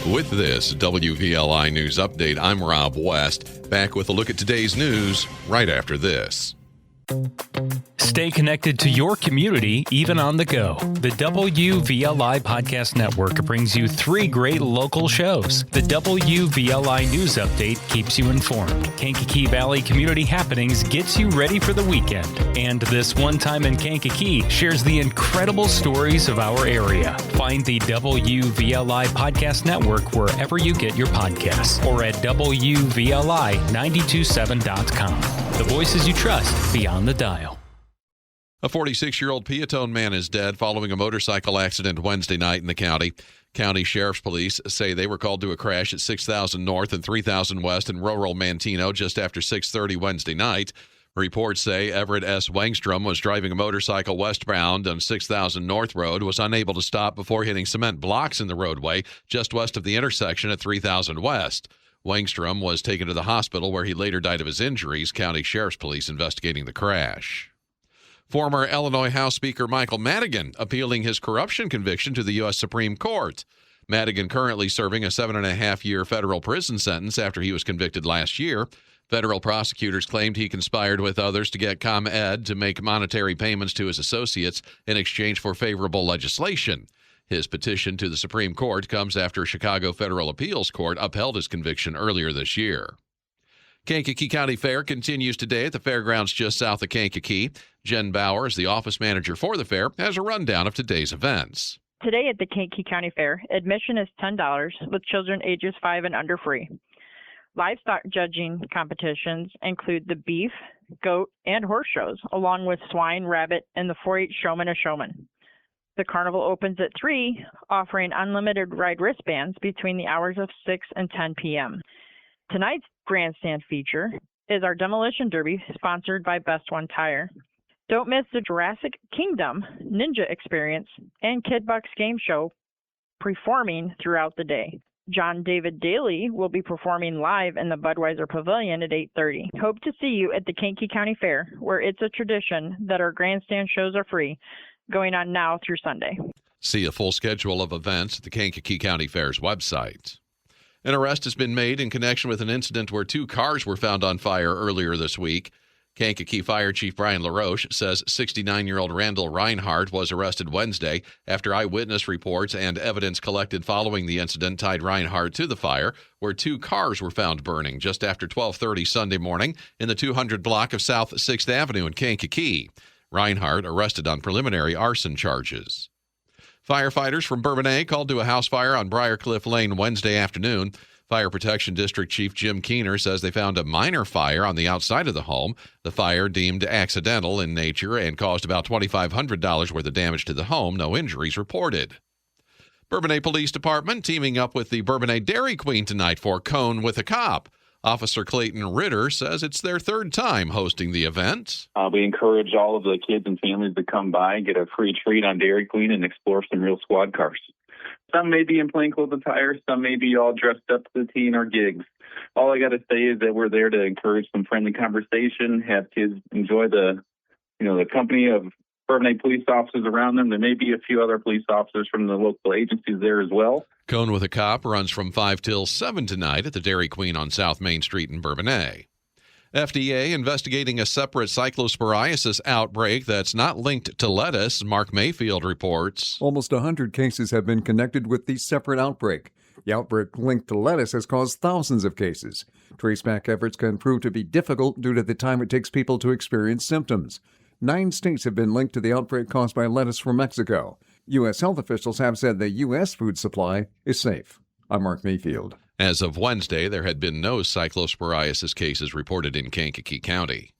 With this WVLI News Update, I'm Rob West, back with a look at today's news right after this. Stay connected to your community, even on the go. The WVLI Podcast Network brings you 3 great local shows. The WVLI News Update keeps you informed. Kankakee Valley Community Happenings gets you ready for the weekend. And This One Time in Kankakee shares the incredible stories of our area. Find the WVLI Podcast Network wherever you get your podcasts or at WVLI927.com. The voices you trust beyond the dial. A 46-year-old Peatone man is dead following a motorcycle accident Wednesday night in the county. County Sheriff's Police say they were called to a crash at 6,000 North and 3,000 West in rural Manteno just after 6:30 Wednesday night. Reports say Everett S. Wangstrom was driving a motorcycle westbound on 6,000 North Road, was unable to stop before hitting cement blocks in the roadway just west of the intersection at 3,000 West. Wangstrom was taken to the hospital where he later died of his injuries. County Sheriff's Police investigating the crash. Former Illinois House Speaker Michael Madigan appealing his corruption conviction to the U.S. Supreme Court. Madigan currently serving a 7.5-year federal prison sentence after he was convicted last year. Federal prosecutors claimed he conspired with others to get ComEd to make monetary payments to his associates in exchange for favorable legislation. His petition to the Supreme Court comes after Chicago Federal Appeals Court upheld his conviction earlier this year. Kankakee County Fair continues today at the fairgrounds just south of Kankakee. Jen Bowers, the office manager for the fair, has a rundown of today's events. Today at the Kankakee County Fair, admission is $10 with children ages 5 and under free. Livestock judging competitions include the beef, goat, and horse shows, along with swine, rabbit, and the 4-H Showman a Showman. The carnival opens at 3, offering unlimited ride wristbands between the hours of 6 and 10 p.m. Tonight's grandstand feature is our Demolition Derby, sponsored by Best One Tire. Don't miss the Jurassic Kingdom Ninja Experience and Kid Bucks Game Show performing throughout the day. John David Daly will be performing live in the Budweiser Pavilion at 8:30. Hope to see you at the Kankakee County Fair, where it's a tradition that our grandstand shows are free, going on now through Sunday. See a full schedule of events at the Kankakee County Fair's website. An arrest has been made in connection with an incident where 2 cars were found on fire earlier this week. Kankakee Fire Chief Brian LaRoche says 69-year-old Randall Reinhardt was arrested Wednesday after eyewitness reports and evidence collected following the incident tied Reinhardt to the fire, where 2 cars were found burning just after 12:30 Sunday morning in the 200 block of South 6th Avenue in Kankakee. Reinhardt arrested on preliminary arson charges. Firefighters from Bourbonnais called to a house fire on Briarcliff Lane Wednesday afternoon. Fire Protection District Chief Jim Keener says they found a minor fire on the outside of the home. The fire deemed accidental in nature and caused about $2,500 worth of damage to the home. No injuries reported. Bourbonnais Police Department teaming up with the Bourbonnais Dairy Queen tonight for Cone with a Cop. Officer Clayton Ritter says it's their 3rd time hosting the event. We encourage all of the kids and families to come by, get a free treat on Dairy Queen, and explore some real squad cars. Some may be in plainclothes attire, some may be all dressed up to the T in our gigs. All I got to say is that we're there to encourage some friendly conversation, have kids enjoy the company of Bourbonnais police officers around them. There may be a few other police officers from the local agencies there as well. Cone with a Cop runs from 5 till 7 tonight at the Dairy Queen on South Main Street in Bourbonnais. FDA investigating a separate cyclosporiasis outbreak that's not linked to lettuce, Mark Mayfield reports. Almost 100 cases have been connected with the separate outbreak. The outbreak linked to lettuce has caused thousands of cases. Traceback efforts can prove to be difficult due to the time it takes people to experience symptoms. 9 states have been linked to the outbreak caused by lettuce from Mexico. U.S. health officials have said the U.S. food supply is safe. I'm Mark Mayfield. As of Wednesday, there had been no cyclosporiasis cases reported in Kankakee County.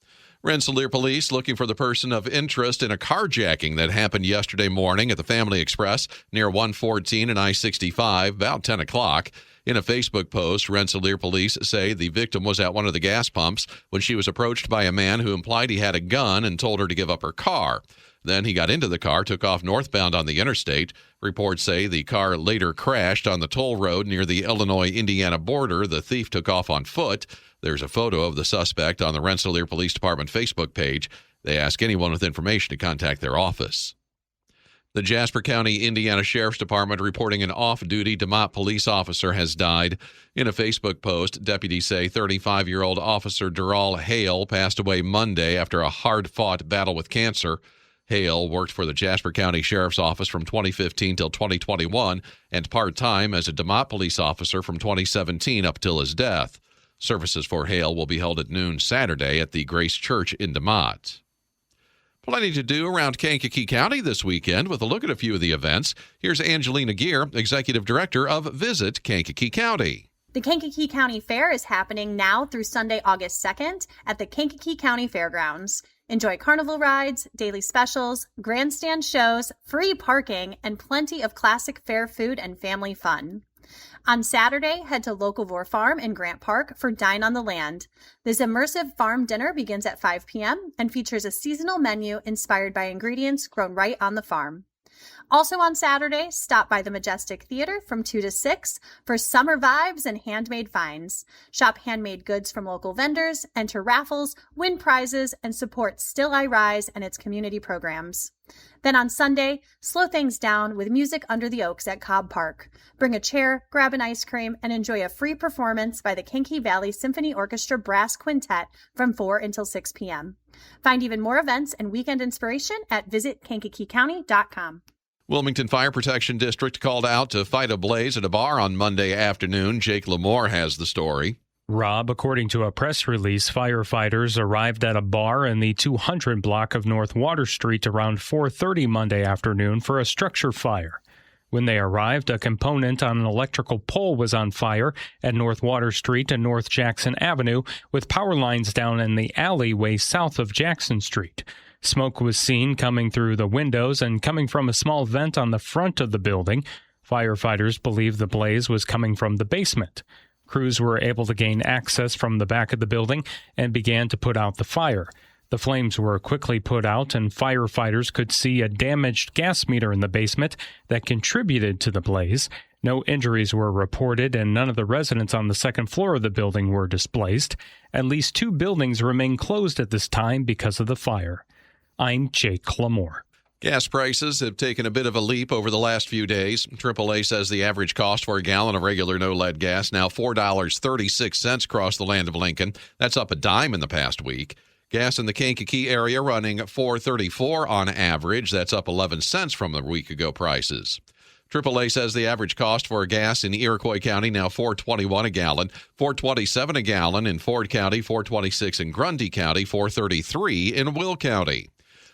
Rensselaer police looking for the person of interest in a carjacking that happened yesterday morning at the Family Express near 114 and I-65, about 10 o'clock. In a Facebook post, Rensselaer police say the victim was at one of the gas pumps when she was approached by a man who implied he had a gun and told her to give up her car. Then he got into the car, took off northbound on the interstate. Reports say the car later crashed on the toll road near the Illinois-Indiana border. The thief took off on foot. There's a photo of the suspect on the Rensselaer Police Department Facebook page. They ask anyone with information to contact their office. The Jasper County, Indiana Sheriff's Department reporting an off-duty DeMott police officer has died. In a Facebook post, deputies say 35-year-old Officer Dural Hale passed away Monday after a hard-fought battle with cancer. Hale worked for the Jasper County Sheriff's Office from 2015 till 2021 and part-time as a DeMott police officer from 2017 up till his death. Services for Hale will be held at noon Saturday at the Grace Church in DeMott. Plenty to do around Kankakee County this weekend with a look at a few of the events. Here's Angelina Gear, Executive Director of Visit Kankakee County. The Kankakee County Fair is happening now through Sunday, August 2nd at the Kankakee County Fairgrounds. Enjoy carnival rides, daily specials, grandstand shows, free parking, and plenty of classic fair food and family fun. On Saturday, head to Locavore Farm in Grant Park for Dine on the Land. This immersive farm dinner begins at 5 p.m. and features a seasonal menu inspired by ingredients grown right on the farm. Also on Saturday, stop by the Majestic Theater from 2 to 6 for summer vibes and handmade finds. Shop handmade goods from local vendors, enter raffles, win prizes, and support Still I Rise and its community programs. Then on Sunday, slow things down with music under the oaks at Cobb Park. Bring a chair, grab an ice cream, and enjoy a free performance by the Kankakee Valley Symphony Orchestra Brass Quintet from 4 until 6 p.m. Find even more events and weekend inspiration at visitkankakeecounty.com. Wilmington Fire Protection District called out to fight a blaze at a bar on Monday afternoon. Jake Lamore has the story. Rob, according to a press release, firefighters arrived at a bar in the 200 block of North Water Street around 4:30 Monday afternoon for a structure fire. When they arrived, a component on an electrical pole was on fire at North Water Street and North Jackson Avenue, with power lines down in the alleyway south of Jackson Street. Smoke was seen coming through the windows and coming from a small vent on the front of the building. Firefighters believe the blaze was coming from the basement. Crews were able to gain access from the back of the building and began to put out the fire. The flames were quickly put out, and firefighters could see a damaged gas meter in the basement that contributed to the blaze. No injuries were reported, and none of the residents on the second floor of the building were displaced. At least 2 buildings remain closed at this time because of the fire. I'm Jake Lamore. Gas prices have taken a bit of a leap over the last few days. AAA says the average cost for a gallon of regular no-lead gas now $4.36 across the land of Lincoln. That's up a dime in the past week. Gas in the Kankakee area running $4.34 on average. That's up 11 cents from the week ago prices. AAA says the average cost for gas in Iroquois County now $4.21 a gallon, $4.27 a gallon in Ford County, $4.26 in Grundy County, $4.33 in Will County.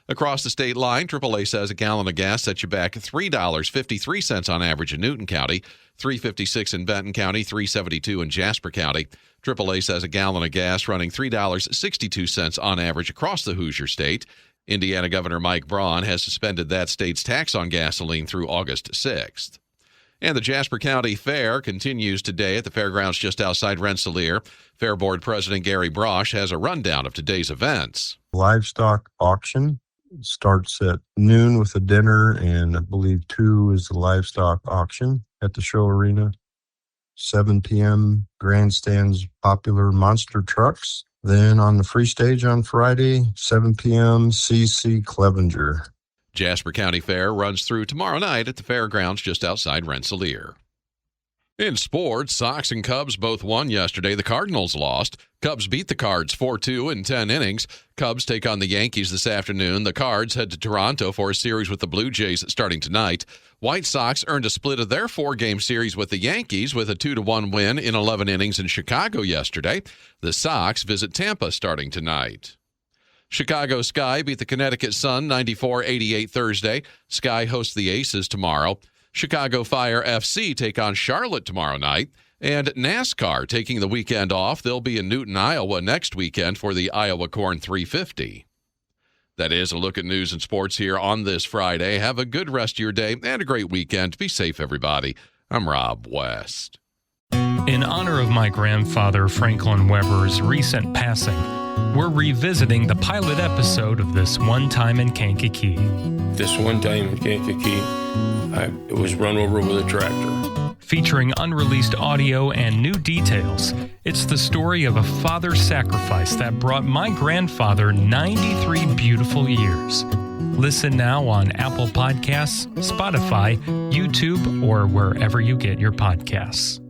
Across the state line, AAA says a gallon of gas sets you back $3.53 on average in Newton County, $3.56 in Benton County, $3.72 in Jasper County. AAA says a gallon of gas running $3.62 on average across the Hoosier State. Indiana Governor Mike Braun has suspended that state's tax on gasoline through August 6th. And the Jasper County Fair continues today at the fairgrounds just outside Rensselaer. Fair Board President Gary Brosh has a rundown of today's events. Livestock auction starts at noon with a dinner, and I believe 2 is the livestock auction at the show arena. 7 p.m. grandstands popular monster trucks. Then on the free stage on Friday, 7 p.m. C.C. Clevenger. Jasper County Fair runs through tomorrow night at the fairgrounds just outside Rensselaer. In sports, Sox and Cubs both won yesterday. The Cardinals lost. Cubs beat the Cards 4-2 in 10 innings. Cubs take on the Yankees this afternoon. The Cards head to Toronto for a series with the Blue Jays starting tonight. White Sox earned a split of their 4-game series with the Yankees with a 2-1 win in 11 innings in Chicago yesterday. The Sox visit Tampa starting tonight. Chicago Sky beat the Connecticut Sun 94-88 Thursday. Sky hosts the Aces tomorrow. Chicago Fire FC take on Charlotte tomorrow night. And NASCAR taking the weekend off. They'll be in Newton, Iowa next weekend for the Iowa Corn 350. That is a look at news and sports here on this Friday. Have a good rest of your day and a great weekend. Be safe, everybody. I'm Rob West. In honor of my grandfather, Franklin Weber's recent passing, we're revisiting the pilot episode of This One Time in Kankakee. This one time in Kankakee, I was run over with a tractor. Featuring unreleased audio and new details, it's the story of a father's sacrifice that brought my grandfather 93 beautiful years. Listen now on Apple Podcasts, Spotify, YouTube, or wherever you get your podcasts.